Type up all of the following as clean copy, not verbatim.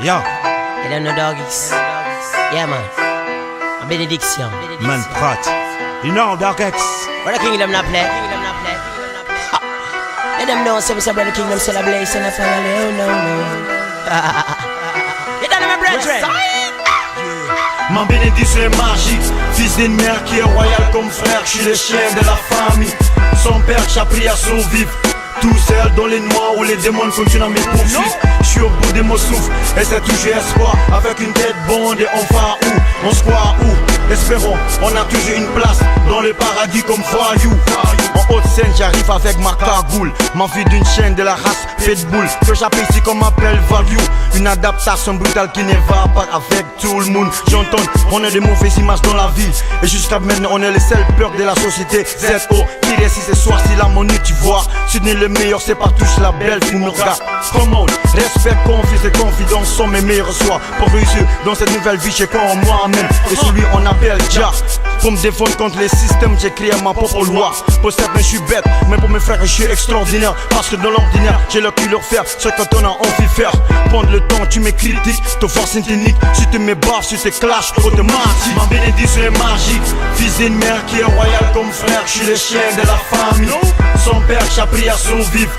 Yo. You don't know doggies. Yeah, man. A benediction. Man, Pratt. You know, Doc X. Brother Kingdom not play. Let them know, say, Brother Kingdom celebrate and I follow, no. You don't know my brethren. Ma bénédiction est magique, fils d'une mère qui est royale comme frère. Je suis le chien de la famille, son père qui a appris à survivre. Tout seul dans les noirs où les démons continuent à me poursuivre. Je suis au bout de mon souffle et c'est toujours espoir. Avec une tête bonde et on va où? On se croit où? Espérons, on a toujours une place dans le paradis comme voyou. En haute scène j'arrive avec ma cagoule, m'envie d'une chaîne de la race Pitbull que j'apprécie comme appelle value. Une adaptation brutale qui ne va pas avec tout le monde. J'entends, on a des mauvaises images dans la vie et jusqu'à maintenant on est les seuls peurs de la société. ZO qui réussit ce soir si la monnaie tu vois. Si tu n'es le meilleur c'est pas touche la belle qui me regarde. Come on, respect, confiance et confidence sont mes meilleurs soirs. Pour réussir dans cette nouvelle vie j'ai quoi en moi-même et celui on appelle Jah. Pour me défendre contre les systèmes j'ai créé ma propre loi. Pour certains je suis bête mais pour mes frères je suis extraordinaire. Parce que dans l'ordinaire j'ai le cul leur faire ce que t'en as envie de faire. Prendre le temps tu me critiques, te force technique. Si tu me baffes, si tu te clashes, automatique. Ma bénédiction est magique, fils d'une mère qui est royale comme frère. Je suis le chien de la famille, son père qui a appris à survivre.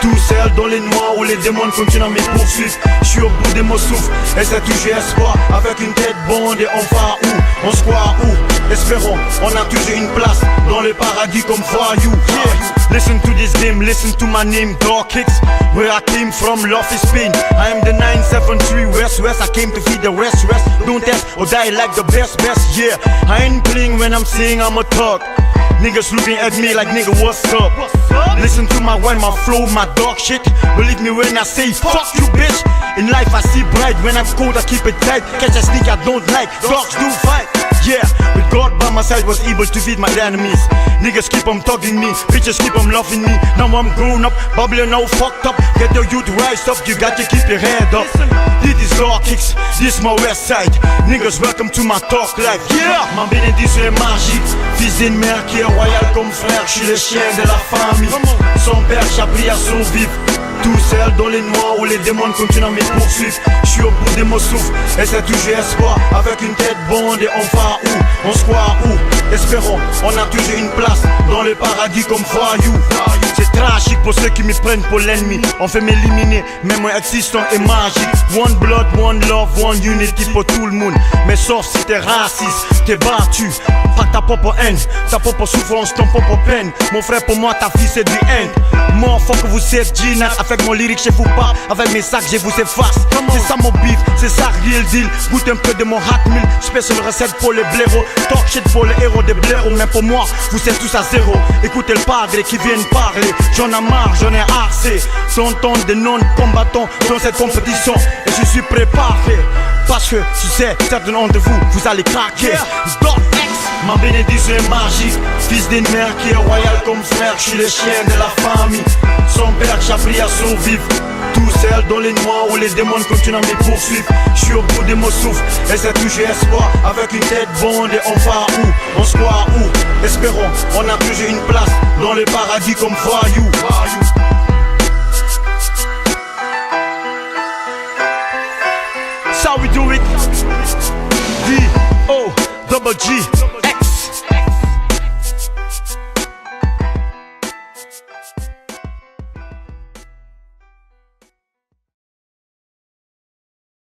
Tout seul dans les noirs où les démons continuent à me poursuivre. Je suis au bout de mon souffle et c'est toujours espoir. Avec une tête bonde et on va où? On se croit où? Espérons, on a toujours une place dans le paradis comme voyou. Listen to this game, listen to my name, Doc X. Where I came from, love is pain. I am the 973 West. I came to feed the rest. Don't test or die like the best, yeah. I ain't playing when I'm saying I'm a thug. Niggas looking at me like nigga what's up? Listen to my wine, my flow, my dog shit. Believe me when I say fuck you bitch. In life I see bright, when I'm cold I keep it tight. Catch a sneak I don't like, dogs do fight. Yeah, with God by my side was able to feed my enemies. Niggas keep on talking me, bitches keep on loving me. Now I'm grown up, bubbling all fucked up. Get your youth rise up, you got to keep your head up. This is Doc X, this my west side. Niggas welcome to my talk life, yeah. Ma bénédiction est magique, fils d'une mère qui est royale comme frère. Je suis le chien de la famille, son père qui a appris à survivre. Tout seul dans les noirs où les démons continuent à me poursuivre. Je suis au bout de mon souffle et c'est toujours espoir. Avec une tête bonde et on va où? On se croit où? Espérons, on a toujours une place dans le paradis comme voyou. C'est tragique pour ceux qui me prennent pour l'ennemi. On fait m'éliminer, mais mon existence est magique. One blood, one love, one unity pour tout le monde. Mais sauf si t'es raciste, t'es battu par ta propre haine, ta propre souffrance, ton propre peine. Mon frère, pour moi ta vie c'est du haine. Moi faut que vous êtes Gina. Avec mon lyrique je vous pas, avec mes sacs je vous efface. C'est ça mon beef, c'est ça real deal. Goûte un peu de mon hot meal, spécial recette pour les blaireaux. Talk shit pour les héros des blaireaux. Mais pour moi, vous êtes tous à zéro. Écoutez le padre qui vient parler. J'en ai marre, j'en ai assez. J'entends des non-combattants dans cette compétition. Et je suis préparé. Parce que tu sais, certains d'entre vous, vous allez craquer. Doc X. Ma bénédiction est magique, fils d'une mère qui est royale comme frère. Je suis le chien de la famille, son père qui a appris à survivre. Tout seul dans les noirs où les démons continuent à me poursuivre. Je suis au bout de mon souffle et c'est toujours espoir. Avec une tête bonde et on va où? On se croit où? Espérons, on a toujours une place dans le paradis comme voyou. So we do it. D-O-double-G.